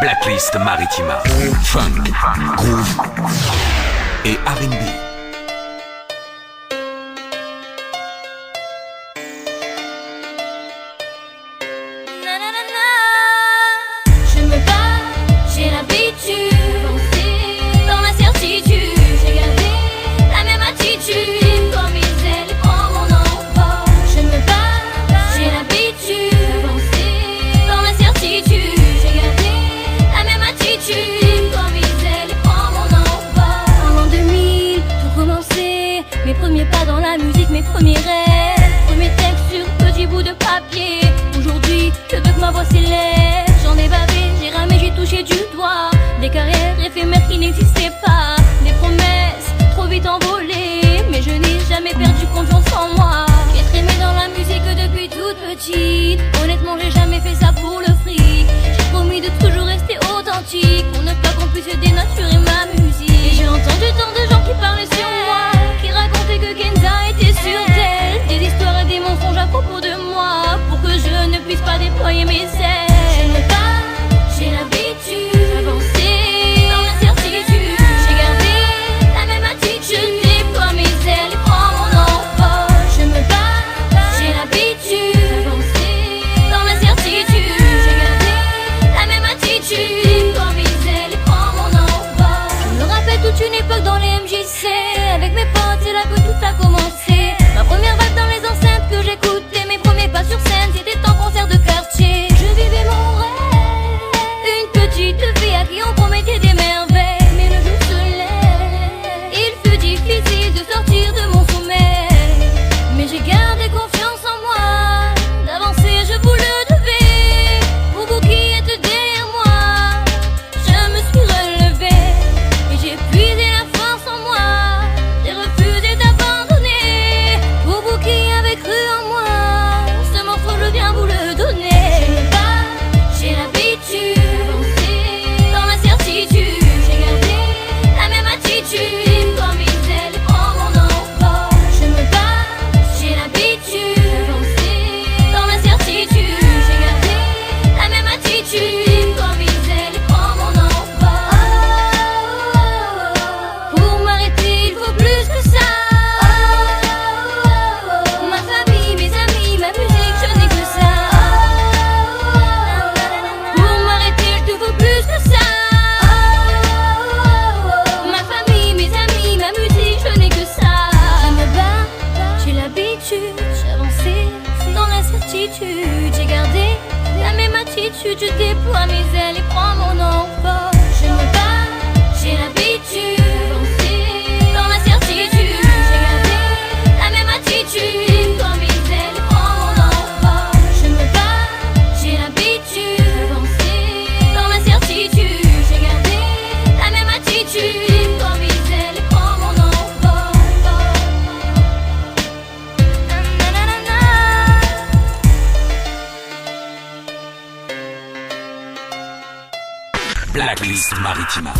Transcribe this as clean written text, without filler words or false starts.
Blacklist Maritima. Funk, groove et R&B. Je me bats, j'ai l'habitude, dans ma certitude, j'ai gardé la même attitude, comme ils ailes prend mon envol. Je me bats, j'ai l'habitude, dans ma certitude, j'ai gardé la même attitude, comme ils ailes prend mon envol. En l'an 2000, tout commençait, mes premiers pas dans la musique, mes premiers rêves, premiers textes sur petit bout de papier. Aujourd'hui, je veux que ma voix s'élève. J'en ai bavé, j'ai ramé, j'ai touché du doigt des carrières éphémères qui n'existaient pas, des promesses trop vite envolées. Mais je n'ai jamais perdu confiance en moi. J'ai trémé dans la musique depuis toute petite. Honnêtement, j'ai jamais fait ça pour le fric. J'ai promis de toujours rester authentique, pour ne pas qu'on puisse dénaturer ma musique. Et j'ai entendu tant de gens qui parlaient sur moi, qui racontaient que Kenza était sur terre, des histoires et des mensonges à propos de moi, pour que je ne puisse pas déployer mes ailes. Je me bats, j'ai l'habitude d'avancer dans l'incertitude. J'ai gardé la même attitude, je déploie mes ailes et prends mon envol. Je me bats, j'ai l'habitude d'avancer dans l'incertitude. J'ai gardé la même attitude, je déploie mes ailes et prends mon envol. Je me rappelle toute une époque dans les MJC, avec mes potes, c'est là que tout a commencé. Ma première vague dans les enceintes que j'écoutais, mes premiers pas sur scène, c'était en concert de quartier. Je vivais mon rêve, une petite fille à qui on promettait des merveilles. Mais le jour se lève, il fut difficile de sortir de mon sommeil. Mais j'ai gardé confiance en moi, d'avancer je vous le devais. Pour vous qui êtes derrière moi, je me suis relevée et j'ai puisé la force en moi. J'ai refusé d'abandonner. Pour vous qui avez cru en moi, ce morceau je viens vous le donner. Je me bats, j'ai l'habitude d'avancer dans ma certitude. J'ai gardé la même attitude, comme ils ailes prend mon envol. Je me bats, j'ai l'habitude d'avancer dans ma certitude. J'ai gardé la même attitude, comme ils ailes prend mon envol. Pour m'arrêter il faut plus que ça. Ma famille, mes amis, ma musique, je n'ai que ça. Pour m'arrêter il te faut plus que ça. Ma famille, mes amis, ma musique, je n'ai que ça. Je me bats, j'ai l'habitude, j'avançais dans l'incertitude. J'ai gardé la même attitude, je déploie mes ailes et prends mon envol. Je me bats, j'ai l'habitude d'avancer dans l'incertitude. J'ai gardé la même attitude, comme ils ailes prend mon envol. Je me bats, j'ai l'habitude d'avancer dans l'incertitude. J'ai gardé la même attitude, comme ils ailes prend mon envol. Na-na-na-na. Blacklist Maritima.